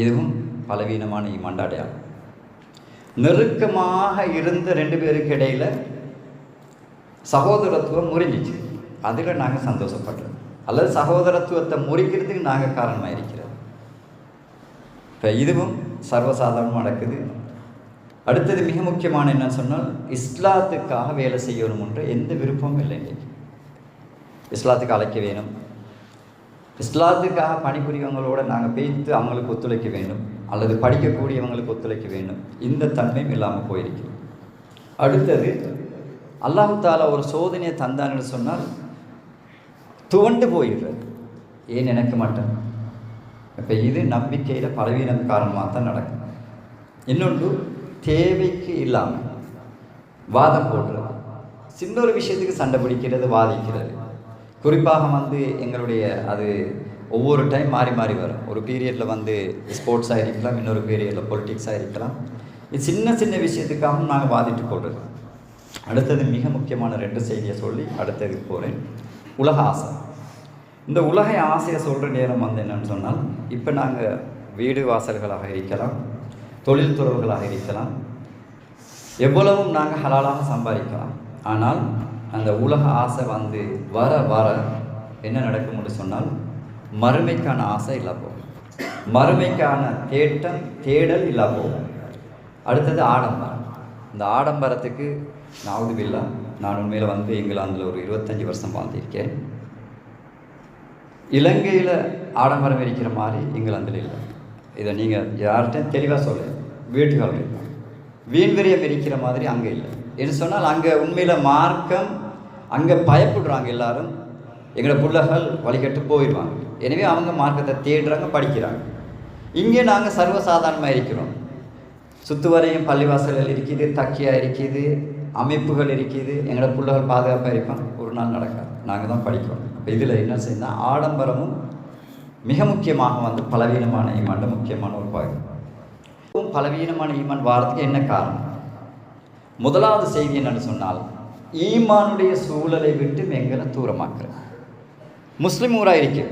இதுவும் பலவீனமான ஈமான் அடையாளம். நெருக்கமாக இருந்த ரெண்டு பேருக்கு இடையில் சகோதரத்துவம் முறிஞ்சிச்சு, அதில் நாங்கள் சந்தோஷப்படுறோம். அல்லது சகோதரத்துவத்தை முறிக்கிறதுக்கு நாங்கள் காரணமாக இருக்கிறோம். இப்போ இதுவும் சர்வசாதாரணமாக நடக்குது. அடுத்தது மிக முக்கியமான என்னன்னு சொன்னால், இஸ்லாத்துக்காக வேலை செய்யணும்ன்ற எந்த விருப்பமும் இல்லை. இஸ்லாத்துக்கு அழைக்க வேணும், இஸ்லாத்துக்காக பணிபுரியவங்களோட நாங்கள் பேசி அவங்களுக்கு ஒத்துழைக்க வேண்டும், அல்லது படிக்கக்கூடியவங்களுக்கு ஒத்துழைக்க வேண்டும். இந்த தன்மையும் இல்லாமல் போயிருக்கு. அடுத்தது, அல்லாஹ் தாலா ஒரு சோதனையை தந்தான்னு சொன்னால் துவண்டு போயிடுறது, ஏன் எனக்கு மட்டும். இப்போ இது நம்பிக்கையில் பலவீனம் காரணமாக தான் நடக்கும். இன்னொன்று, தேவைக்கு இல்லாமல் வாதம் போடுறது, சின்ன ஒரு விஷயத்துக்கு சண்டை பிடிக்கிறது, வாதிக்கிறது. குறிப்பாக எங்களுடைய அது ஒவ்வொரு டைம் மாறி மாறி வரும். ஒரு பீரியடில் ஸ்போர்ட்ஸாக இருக்கலாம், இன்னொரு பீரியடில் பொலிட்டிக்ஸாக இருக்கலாம். இது சின்ன சின்ன விஷயத்துக்காகவும் நாங்கள் வாதிட்டு போடுறது. அடுத்தது மிக முக்கியமான 2 செய்தியை சொல்லி அடுத்தது போகிறேன். உலக ஆசை. இந்த உலக ஆசையை சொல்கிற நேரம் என்னென்னு சொன்னால், இப்போ நாங்கள் வீடு வாசல்களாக இருக்கலாம், தொழில் துறவுகளாக இருக்கலாம், எவ்வளவும் நாங்கள் ஹலாலாக சம்பாதிக்கலாம். ஆனால் அந்த உலக ஆசை வர வர என்ன நடக்கும்னு சொன்னால், மறுமைக்கான ஆசை இல்லா போகும், மறுமைக்கான தேடல் இல்லா போகும். அடுத்தது ஆடம்பரம். இந்த ஆடம்பரத்துக்கு நாவுதுபில்லா, நான் உண்மையில் இங்கிலாந்தில் ஒரு 25 வருஷம் வாழ்ந்திருக்கேன். இலங்கையில் ஆடம்பரம் இருக்கிற மாதிரி இங்கிலாந்தில் இல்லை. இதை நீங்கள் யார்கிட்டையும் தெளிவாக சொல்ல, வீட்டுகள் வீண்விரியம் இருக்கிற மாதிரி அங்கே இல்லை. என்று சொன்னால் அங்கே உண்மையில் மார்க்கம், அங்கே பயப்படுறாங்க எல்லாரும், எங்களோட பிள்ளைகள் வழிகட்டு போயிடுவாங்க. எனவே அவங்க மார்க்கத்தை தேடுறாங்க, படிக்கிறாங்க. இங்கே நாங்கள் சர்வசாதாரணமாக இருக்கிறோம். சுற்றுவரையும் பள்ளிவாசல்கள் இருக்குது, தக்கியா இருக்குது, அமைப்புகள் இருக்குது, எங்களோட பிள்ளைகள் பாதுகாப்பாக இருப்பாங்க. ஒரு நாள் நடக்காது. நாங்கள் தான் படிக்கிறோம். அப்போ இதில் என்ன செய்யணும், ஆடம்பரமும் மிக முக்கியமாக வந்து பலவீனமான ஈமான் முக்கியமான ஒரு பகுதி. பலவீனமான ஈமான் வாரத்துக்கு என்ன காரணம்? முதலாவது செய்தி என்னன்னு சொன்னால், ஈமானுடைய சூழலை விட்டு எங்களை தூரமாக்குறது. முஸ்லீம் ஊராக இருக்கு,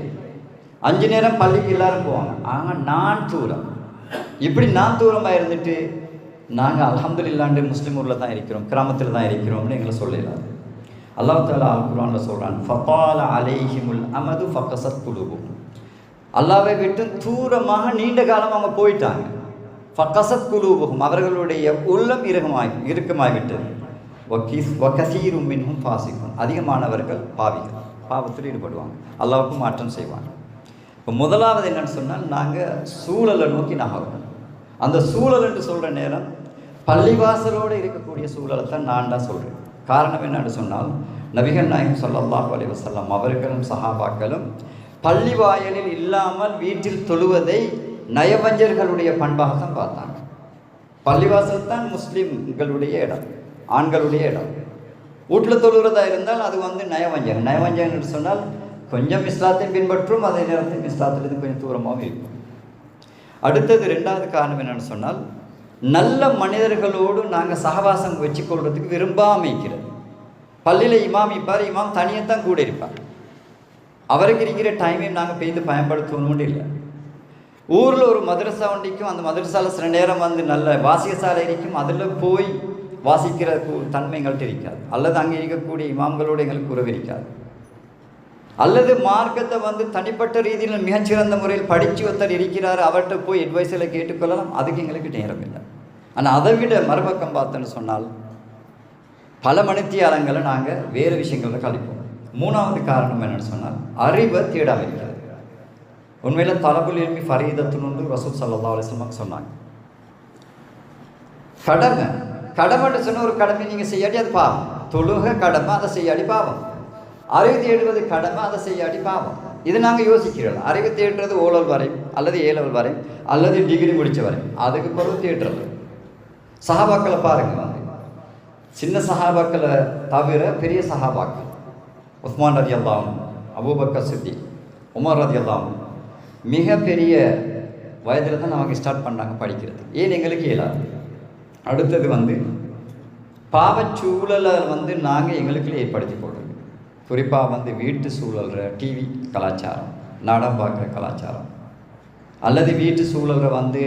5 நேரம் பள்ளிக்கு எல்லாரும் போவாங்க, ஆனால் நான் தூரம். இப்படி நான் தூரமாக இருந்துட்டு நாங்கள் அல்ஹம்துலில்லாஹ் முஸ்லீம் ஊரில் தான் இருக்கிறோம், கிராமத்தில் தான் இருக்கிறோம்னு எங்களை சொல்லலாது. அல்லாஹ் தஆலா அல் குர்ஆன்ல சொல்கிறான், ஃபதால அலைஹிமுல் அமது ஃபகஸத் குலூபுஹும். அல்லாஹ்வை விட்டு தூரமாக நீண்ட காலம் அவங்க போயிட்டாங்க. ஃபகஸத் குலூபுஹும், அவர்களுடைய உள்ளம் இறுக்கமாகிவிட்டது. வகஸீரும் மின்ஹும் ஃபாஸிகூன், அதிகமானவர்கள் பாவிகள், பாவத்தில் ஈடுபடுவாங்க, அல்லாஹ்வுக்கு மாற்றம் செய்வாங்க. இப்போ முதலாவது என்னன்னு சொன்னால், நாங்கள் சூழலை நோக்கி நகரும். அந்த சூழல் என்று சொல்கிற நேரம் பள்ளிவாசலோடு இருக்கக்கூடிய சூழலை தான் நான் தான் சொல்கிறேன். காரணம் என்னன்னு சொன்னால், நபிகள் நாயகம் ஸல்லல்லாஹு அலைஹி வஸல்லம் அவர்களும் சஹாபாக்களும் பள்ளி வாயலில் இல்லாமல் வீட்டில் தொழுவதை நயவஞ்சர்களுடைய பண்பாகத்தான் பார்த்தாங்க. பள்ளிவாசல் தான் முஸ்லீம்களுடைய இடம், ஆண்களுடைய இடம். வீட்டில் தொழுகிறதா இருந்தால் அது வந்து நயவஞ்சகம். நயவஞ்சகம் என்று சொன்னால் கொஞ்சம் இஸ்லாத்தை பின்பற்றும், அதே நேரத்தில் இஸ்லாத்திலிருந்து கொஞ்சம் தூரமாகவும் இருக்கும். அடுத்தது 2வது காரணம் என்னென்னு சொன்னால், நல்ல மனிதர்களோடு நாங்கள் சகவாசம் வச்சுக்கொள்கிறதுக்கு விரும்பாமைக்கிறது. பள்ளியில் இமாம் இருப்பார், இமாம் தனியத்தான் கூட இருப்பார். அவருக்கு இருக்கிற டைமையும் நாங்கள் பெய்து பயன்படுத்தணும்னு இல்லை. ஊரில் ஒரு மதரசா ஒன்றிக்கும், அந்த மதரசாவில் சில நேரம் வந்து நல்ல வாசிகசாலை இருக்கும், அதில் போய் வாசிக்கிற தன்மை எங்கள்கிட்ட இருக்காது. அல்லது அங்கே இருக்கக்கூடிய இமாம்களோடு எங்களுக்கு உறவு இருக்காது. அல்லது மார்க்கத்தை வந்து தனிப்பட்ட ரீதியில் மிகச்சிறந்த முறையில் படித்து ஒருத்தர் இருக்கிறார், அவர்கிட்ட போய் அட்வைஸில் கேட்டுக்கொள்ளலாம், அதுக்கு எங்களுக்கு நேரம் இல்லை. ஆனால் அதை விட மறுபக்கம் பார்த்தோன்னு சொன்னால் பல மணித்தியாலங்களை நாங்கள் வேறு விஷயங்களில் கழிப்போம். 3வது காரணம் என்னென்னு சொன்னால், அறிவை தேடாமல் இருக்கிறது. உண்மையில் தலபுல் இல்மி ஃபரீதத்துன்னு ரசூல் ஸல்லல்லாஹு அலைஹி வஸல்லம் சொன்னாங்க. கடமைன்னு சொன்ன ஒரு கடமை நீங்கள் செய்யாடி அது பாவம். தொழுக கடமை, அதை செய்யாடி பாவம். அறிவு தேடுவது கடமை, அதை செய்யாடி பாவம். இது நாங்கள் யோசிக்கிறோம். அறிவு தேடுறது ஓலல் வரையும் அல்லது ஏலவல் வரையும் அல்லது டிகிரி முடித்த வரையும், அதுக்கு பிறகு தேடுறது. சஹாபாக்களை பாருங்கள், வந்து சின்ன சஹாபாக்களை தவிர பெரிய சஹாபாக்கள், உஸ்மான் ரலியல்லாஹு அன்ஹு, அபூபக்கர் சித்திக், உமர் ரலியல்லாஹு அன்ஹு, மிக பெரிய வயதில் தான் அவங்க ஸ்டார்ட் பண்ணாங்க படிக்கிறது. ஏன் எங்களுக்கு இயலாது. அடுத்தது வந்து பாவச்சூழலை வந்து நாங்கள் எங்களுக்குள்ளே ஏற்படுத்தி போடுறோம். குறிப்பாக வந்து வீட்டு சூழல்ற டிவி கலாச்சாரம், நாடகம் பார்க்குற கலாச்சாரம், அல்லது வீட்டு சூழல்ற வந்து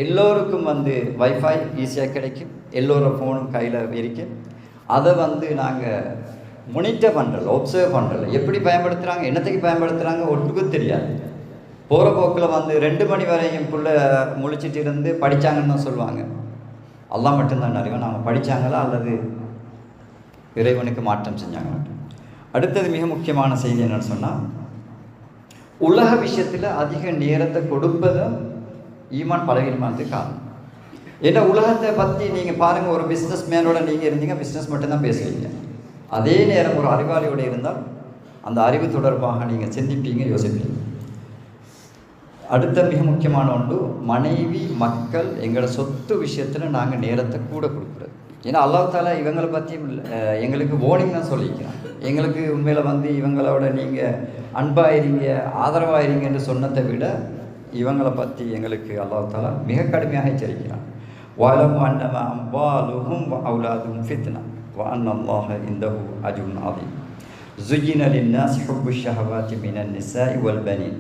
எல்லோருக்கும் வந்து வைஃபை ஈஸியாக கிடைக்கும், எல்லோரும் ஃபோனும் கையில் இருக்கும். அதை வந்து நாங்கள் மொனிட்டர் பண்ணுறல, ஒப்சர்வ் பண்ணுறல, எப்படி பயன்படுத்துகிறாங்க, என்னத்துக்கு பயன்படுத்துகிறாங்க ஒட்டுக்கும் தெரியாது. போகிற போக்கில் வந்து 2 மணி வரையும் புள்ள முழிச்சிட்டு இருந்து படித்தாங்கன்னு தான் சொல்லுவாங்க. அல்லாஹ் மட்டும்தான் அறிவோம் நாங்கள் படித்தாங்களா அல்லது இறைவனுக்கு மாற்றம் செஞ்சாங்க. அடுத்தது மிக முக்கியமான செய்தி என்னன்னு சொன்னால், உலக விஷயத்தில் அதிக நேரத்தை கொடுப்பதும் ஈமான் பலவீனமானதுக்கு காரணம். ஏன்னா உலகத்தை பற்றி நீங்கள் பாருங்கள், ஒரு பிஸ்னஸ் மேனோட நீங்கள் இருந்தீங்க, பிஸ்னஸ் மட்டும்தான் பேசுவீங்க. அதே நேரம் ஒரு அறிவாளியோடு இருந்தால் அந்த அறிவு தொடர்பாக நீங்கள் சிந்திப்பீங்க, யோசிப்பீங்க. அடுத்த மிக முக்கியமான ஒன்று, மனைவி மக்கள் எங்களோட சொத்து விஷயத்தில் நாங்கள் நேரத்தை கூட கொடுக்குறது. ஏன்னா அல்லாஹ் தஆலா இவங்களை பற்றியும் எங்களுக்கு வார்னிங் தான் சொல்லிக்கிறான். எங்களுக்கு உண்மையில் வந்து இவங்களோட நீங்கள் அன்பாயிருங்க, ஆதரவாயிருங்க என்று சொன்னதை விட இவங்களை பற்றி எங்களுக்கு அல்லாஹ் தஆலா மிக கடுமையாக எச்சரிக்கிறான். வஅலமு அன்னமா அம்வாலுஹும் வ அவுலாதுஹும் ஃபித்னா வ அன்னல்லாஹ இன்தஹு அஜ்ருன் அதீம் ஸுய்யின லின்னாஸி ஹுப்புஷ் ஷஹவாத்தி மினன் நிஸாஇ வல் பனீன்.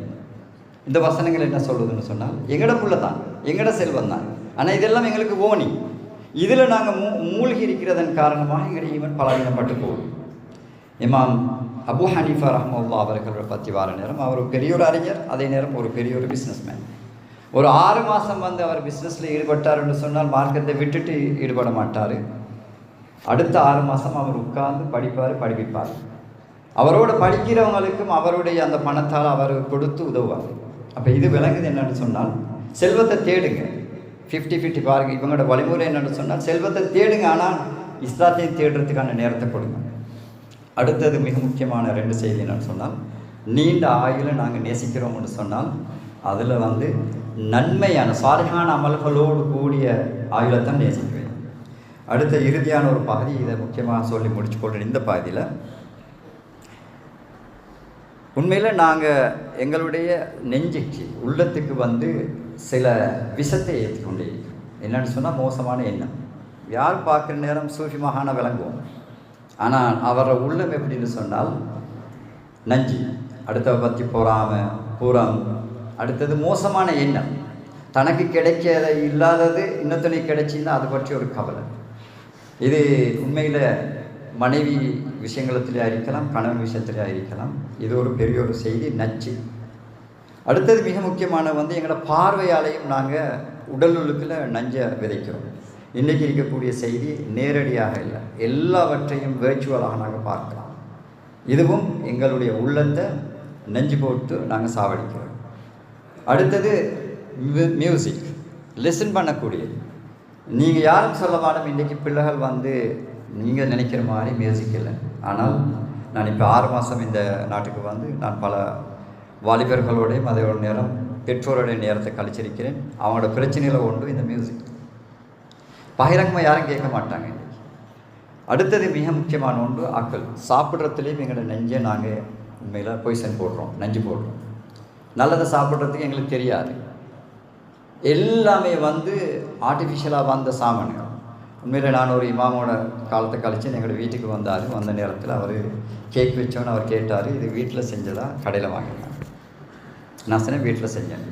இந்த வசனங்கள் என்ன சொல்லுதுன்னு சொன்னால், எங்கட புள்ள தான், எங்கட செல்வம் தான், ஆனால் இதெல்லாம் எங்களுக்கு ஓனி. இதில் நாங்கள் மூழ்கி இருக்கிறதன் காரணமாக எங்களுடைய ஈமான் பலவீனப்பட்டு போகும். இமாம் அபு ஹனீஃபா ரஹ்மத்துல்லாஹி அவர்களை பற்றி வார நேரம், அவர் ஒரு பெரிய ஒரு அறிஞர், அதே நேரம் ஒரு பெரிய ஒரு பிஸ்னஸ்மேன். ஒரு 6 மாதம் வந்து அவர் பிஸ்னஸில் ஈடுபட்டார் என்று சொன்னால் மார்க்கத்தை விட்டுட்டு ஈடுபட மாட்டார். அடுத்த 6 மாதம் அவர் உட்கார்ந்து படிப்பிப்பார். அவரோட படிக்கிறவங்களுக்கும் அவருடைய அந்த பணத்தால் அவர் கொடுத்து உதவுவார். அப்போ இது விளங்குது என்னென்னு சொன்னால், செல்வத்தை தேடுங்க, 50-50 பாருங்கள். இவங்களோட வழிமுறை என்னென்னு சொன்னால், செல்வத்தை தேடுங்க, ஆனால் இஸ்லாத்தையும் தேடுறதுக்கான நேரத்தை கொடுங்க. அடுத்தது மிக முக்கியமான 2 செய்தி என்னென்னு சொன்னால், நீண்ட ஆயுளை நாங்கள் நேசிக்கிறோம்னு சொன்னால் அதில் வந்து நன்மையான சாலிஹான அமல்களோடு கூடிய ஆயுளைத்தான் நேசிக்கிறேன். அடுத்த இறுதியான ஒரு பகுதி, இதை முக்கியமாக சொல்லி முடிச்சு கொள்கிறேன். இந்த பகுதியில் உண்மையில் நாங்கள் எங்களுடைய நெஞ்சுக்கு உள்ளத்துக்கு வந்து சில விஷத்தை ஏற்றி கொண்டே இருக்கிறோம். என்னென்னு சொன்னால் மோசமான எண்ணம். யார் பார்க்குற நேரம் சூஃபி மகான விளங்குவோம். ஆனால் அவரை உள்ளம் எப்படின்னு சொன்னால் நஞ்சு, அடுத்தவ பற்றி பொறாமல், புறம், அடுத்தது மோசமான எண்ணம். தனக்கு கிடைக்காத இல்லாதது இன்னொருத்தனுக்கு கிடைச்சின்னா அதை பற்றி ஒரு கவலை. இது உண்மையில் மனைவி விஷயங்களத்திலே இருக்கலாம், கணவன் விஷயத்திலே இருக்கலாம். இது ஒரு பெரிய ஒரு செய்தி, நச்சு. அடுத்தது மிக முக்கியமான வந்து எங்களோட பார்வையாலையும் நாங்கள் உடல் உள்ளுக்குள்ள நஞ்சை விதைக்கிறோம். இன்றைக்கி இருக்கக்கூடிய செய்தி நேரடியாக இல்லை, எல்லாவற்றையும் வேர்ச்சுவலாக நாங்கள் பார்க்கலாம். இதுவும் எங்களுடைய உள்ளத்தை நெஞ்சு போட்டு நாங்கள் சாவடிக்கிறோம். அடுத்தது மியூசிக், லிசன் பண்ணக்கூடியது. நீங்கள் யாரும் சொல்ல மாட்டோம், இன்றைக்கி பிள்ளைகள் வந்து நீங்கள் நினைக்கிற மாதிரி மியூசிக் இல்லை. ஆனால் நான் இப்போ 6 மாதம் இந்த நாட்டுக்கு வந்து நான் பல வாலிபர்களோடையும் அதே ஒரு நேரம் பெற்றோருடைய நேரத்தை கழிச்சிருக்கிறேன். அவங்களோட பிரச்சனையில் ஒன்று இந்த மியூசிக். பகிரங்கமாக யாரும் கேட்க மாட்டாங்க. அடுத்தது மிக முக்கியமான ஒன்று ஆக்கள் சாப்பிட்றதுலேயும் எங்களோட நெஞ்சை நாங்கள் உண்மையில் பொய்சன் போடுறோம், நஞ்சு போடுறோம். நல்லதை சாப்பிட்றதுக்கு எங்களுக்கு தெரியாது. எல்லாமே வந்து ஆர்டிஃபிஷியலாக வந்த சாமான்கள். உண்மையில் நான் ஒரு இமாமோட காலத்தை கழித்து எங்களோட வீட்டுக்கு வந்தார். வந்த நேரத்தில் அவர் கேக் வச்சோன்னு அவர் கேட்டார், இது வீட்டில் செஞ்சதா கடையில் வாங்கினார்? நான் சொன்னேன் வீட்டில் செஞ்சேன்.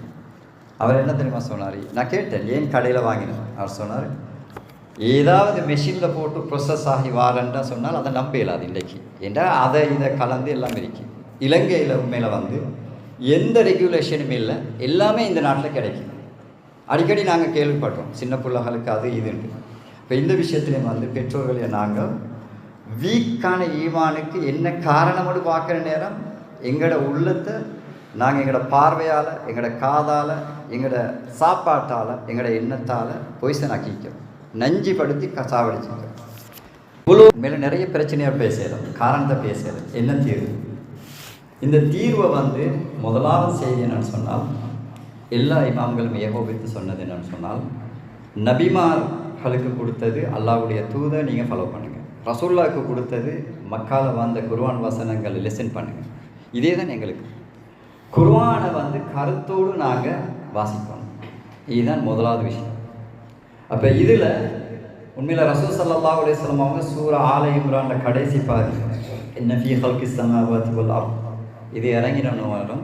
அவர் என்ன தெரியுமா சொன்னார்? நான் கேட்டேன் ஏன் கடையில் வாங்கினேன். அவர் சொன்னார், ஏதாவது மெஷினில் போட்டு ப்ரொசஸ் ஆகி வாரண்டா சொன்னால் அதை நம்ப இயலாது இன்றைக்கி. ஏன்னா அதை இதை கலந்து எல்லாம் இருக்கு. இலங்கையில் உண்மையில் வந்து எந்த ரெகுலேஷனும் இல்லை, எல்லாமே இந்த நாட்டில் கிடைக்கும். அடிக்கடி நாங்கள் கேள்விப்படுறோம் சின்ன பிள்ளைகளுக்கு அது இதுண்டு. இப்போ இந்த விஷயத்துலேயும் வந்து பெற்றோர்களை நாங்கள் வீக்கான ஈமானுக்கு என்ன காரணம்னு பார்க்குற நேரம் எங்களோட உள்ளத்தை நாங்கள் எங்களோட பார்வையால், எங்களோட காதால், எங்களோட சாப்பாட்டால், எங்களோட எண்ணத்தால் பொய்சன் ஆக்கிக்கிறோம், நஞ்சு படுத்தி சாவடிச்சிக்கிறோம். இவ்வளோ மேலே நிறைய பிரச்சனையாக பேசுகிறோம், காரணத்தை பேசுகிறோம். என்ன தீர்வு? இந்த தீர்வை வந்து முதலாவது செய்தி என்னன்னு சொன்னால், எல்லா இமாம்களும் ஏகோபித்து சொன்னது என்னன்னு சொன்னால், நபிமார்களுக்கு கொடுத்தது அல்லாஹ்வுடைய தூதை நீங்கள் ஃபாலோ பண்ணுங்கள், ரசூலுல்லாஹ்வுக்கு கொடுத்தது மக்கால வந்த குர்ஆன் வசனங்களை லிசன் பண்ணுங்கள். இதே தான் எங்களுக்கு. குர்ஆனை வந்து கருத்தோடு நாங்கள் வாசிக்கணும். இதுதான் முதலாவது விஷயம். அப்போ இதில் உண்மையில் ரசூல் ஸல்லல்லாஹு அலைஹி வஸல்லம் அவங்க சூரா ஆல இம்ரான்ல கடைசி பாதி இன்ன ஃபீ ஹல்கிஸ் ஸமாவாதி வல் அர்த் இது இறங்கினவரும்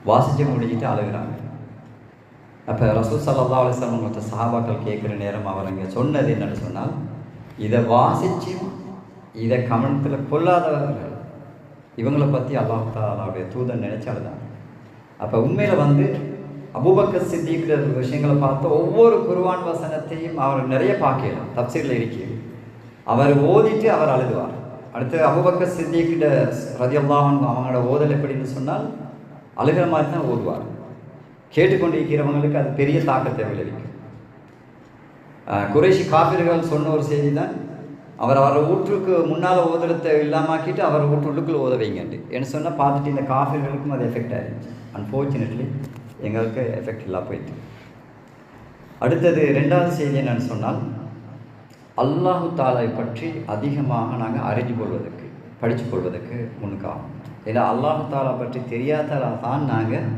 வாசித்து முடிஞ்சிட்டு அழுகிறாங்க. அப்போ ரசூல் ஸல்லல்லாஹு அலைஹி வஸல்லம் மற்ற சஹாபாக்கள் கேட்குற நேரம் அவர் அங்கே சொன்னது என்னென்னு சொன்னால், இதை வாசித்து இதை கவனத்தில் கொள்ளாதவர்கள் இவங்களை பற்றி அல்லாஹ் தஆலாவுடைய தூதன் நினைச்சு அழுதாங்க. அப்போ உண்மையில் வந்து அபூபக்கர் சித்திக்கிற விஷயங்களை பார்த்து ஒவ்வொரு குர்ஆன் வசனத்தையும் அவர் நிறைய பார்க்கலாம், தப்சீரில் இருக்கிறது. அவர் ஓதிட்டு அவர் அழுதுவார். அடுத்து அபூபக்கர் சித்திக்கிட்ட ரலியல்லாஹு அன்ஹு அவங்களோட ஓதல் எப்படின்னு சொன்னால் அழுகிற மாதிரி தான் ஓதுவார். கேட்டுக்கொண்டு இருக்கிறவங்களுக்கு அது பெரிய தாக்கத்தை விளைவிக்கும். குறைஷி காபிர்கள் சொன்ன ஒரு செய்தி தான், அவர் வீட்டுக்கு முன்னால் ஓதுறத்தை இல்லாமாக்கிட்டு அவர் வீட்டுக்குள்ளே ஓத வைங்கண்டு என்ன சொன்னால் பார்த்துட்டு இந்த காபிர்களுக்கும் அது எஃபெக்ட் ஆகிடுச்சு. அன்ஃபார்ச்சுனேட்லி எங்களுக்கு எஃபெக்ட் இல்லாமல் போயிட்டு. அடுத்தது 2வது செய்தி என்னன்னு சொன்னால், அல்லாஹு தாலாவை பற்றி அதிகமாக நாங்கள் அறிஞ்சு கொள்வதற்கு, படித்து கொள்வதற்கு முன்னுக்காகும். ஏன்னா அல்லாஹு தாலா பற்றி தெரியாததால தான் நாங்கள்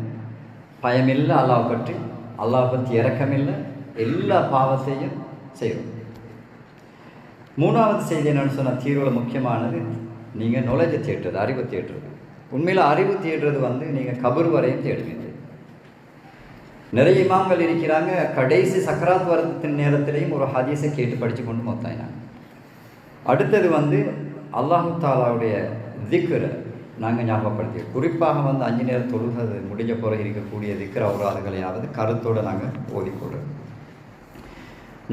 பயமில்லை அல்லாஹ் பற்றி, அல்லாஹ் பற்றி இறக்கமில்லை, எல்லா பாவத்தையும் செய்கிறோம். 3வது செய்தி என்னென்னு சொன்னால், தீர்வில் முக்கியமானது நீங்கள் நொலேஜை தேடுறது, அறிவை தேடுறது. உண்மையில் அறிவு தேடுறது வந்து நீங்கள் கபர் வரையும் தேடுவீங்க. நிறைய இமாம்கள் இருக்கிறாங்க, கடைசி சக்கராத் வரத்தின் நேரத்திலையும் ஒரு ஹதீஸை கேட்டு படித்து கொண்டு மொத்தாயினாங்க. அடுத்தது வந்து அல்லாஹு தாலாவுடைய திக்ரை நாங்கள் ஞாபகப்படுத்தி, குறிப்பாக வந்து 5 நேர தொழுகிறது முடிஞ்ச பிறகு இருக்கக்கூடிய திக்ர அவுராதுகளையாவது கருத்தோடு நாங்கள் ஓதிக்கொள்றது.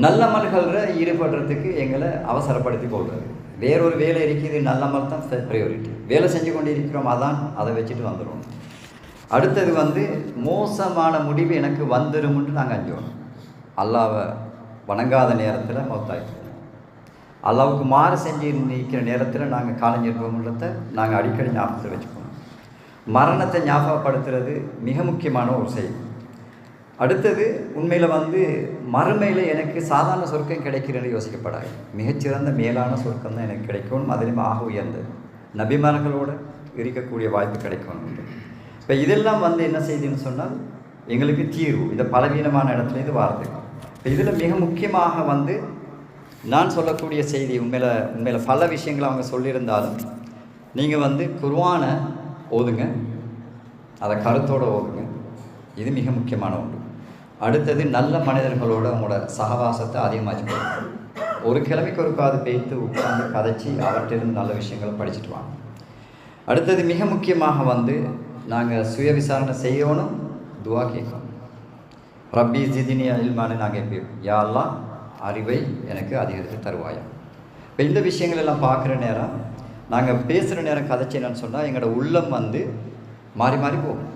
நல்ல அமல்களில் ஈடுபடுறதுக்கு எங்களை அவசரப்படுத்தி கொள்வது. வேறொரு வேலை இருக்குது, நல்ல அமல் தான் ப்ரையாரிட்டி. வேலை செஞ்சு கொண்டு இருக்கிறோம், அதான் அதை வச்சுட்டு வந்துடுவோம். அடுத்தது வந்து மோசமான முடிவு எனக்கு வந்துடும்னு நாங்கள் அஞ்சோம். அல்லாவை வணங்காத நேரத்தில் மௌத்தாயிடுவோம். அல்லாவுக்கு மாறு செஞ்சு நிற்கிற நேரத்தில் நாங்கள் காலஞ்சிருப்போம்ன்றதை நாங்கள் அடிக்கடி ஞாபகத்தில் வச்சுக்கணும். மரணத்தை ஞாபகப்படுத்துறது மிக முக்கியமான ஒரு செய்தி. அடுத்தது உண்மையில் வந்து மறுமையில் எனக்கு சாதாரண சொர்க்கம் கிடைக்கிறேன்னு யோசிக்கப்படாது. மிகச்சிறந்த மேலான சொர்க்கம் தான் எனக்கு கிடைக்கணும். அதிலும் ஆக உயர்ந்தது. நபிமார்களோட இருக்கக்கூடிய வாய்ப்பு கிடைக்கணும். இப்போ இதெல்லாம் வந்து என்ன செய்யுதுன்னு சொன்னால் எங்களுக்கு தீர்வு, இந்த பலவீனமான இடத்துலேருந்து வாரதுக்கு. இப்போ இதில் மிக முக்கியமாக வந்து நான் சொல்லக்கூடிய செய்தி உண்மையில் பல விஷயங்களை அவங்க சொல்லியிருந்தாலும் நீங்கள் வந்து குர்ஆனை ஓதுங்க, அதை கருத்தோடு ஓதுங்க. இது மிக முக்கியமான ஒன்று. அடுத்தது நல்ல மனிதர்களோட உங்களோட சகவாசத்தை அதிகமாச்சு. ஒரு கிழமைக்கு ஒரு காது பேய்த்து உட்கார்ந்து கதைச்சி அவற்றிலிருந்து நல்ல விஷயங்களை படிச்சுட்டு வாங்க. அடுத்தது மிக முக்கியமாக வந்து நாங்கள் சுய விசாரணை செய்யணும், துவா கேட்கணும். ரப்பி ஜிதினி இல்மான்னு நாங்கள் எப்படி யா அல்லாஹ் அறிவை எனக்கு அதிகரித்து தருவாயா. இப்போ இந்த விஷயங்கள் எல்லாம் பார்க்குற நேரம் நாங்கள் பேசுகிற நேரம் கதைச்சேன்னு சொன்னால் எங்களோட உள்ளம் வந்து மாறி மாறி போகும்.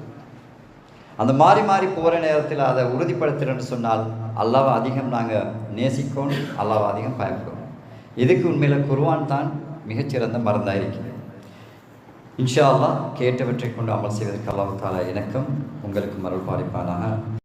அந்த மாறி மாறி போகிற நேரத்தில் அதை உறுதிப்படுத்துகிறேன்னு சொன்னால் அல்லாவை அதிகம் நாங்கள் நேசிக்கணும், அல்லாவை அதிகம் பயப்படணும். இதுக்கு உண்மையில் குர்ஆன் தான் மிகச்சிறந்த மருந்தாக இருக்கிறது. இன்ஷா அல்லாஹ் கேட்டவற்றை கொண்டு அமல் செய்வதற்கு அல்லாஹ் தஆலா எனக்கும் உங்களுக்கும் அருள் பாலிப்பானாக.